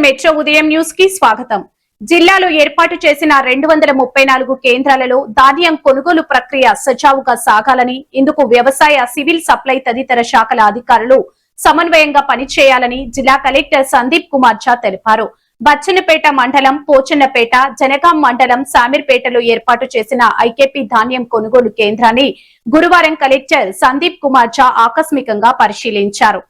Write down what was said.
Metro ఉదయం news కి స్వాగతం. జిల్లాలో ఏర్పాటు చేసిన 234 కేంద్రాలలో ధాన్యం కొనుగోలు ప్రక్రియ సజావుగా సాగాలని, ఇందుకు వ్యవసాయ, సివిల్ సప్లై తదితర శాఖల అధికారులు సమన్వయంగా పనిచేయాలని జిల్లా కలెక్టర్ సందీప్ కుమార్ ఝా తెలిపారు. బచ్చన్నపేట మండలం, పోచన్నపేట, జనగాం మండలం, శామీర్పేటలో ఏర్పాటు చేసిన ఐకేపీ ధాన్యం కొనుగోలు కేంద్రాన్ని గురువారం కలెక్టర్ సందీప్ కుమార్ ఝా ఆకస్మికంగా పరిశీలించారు.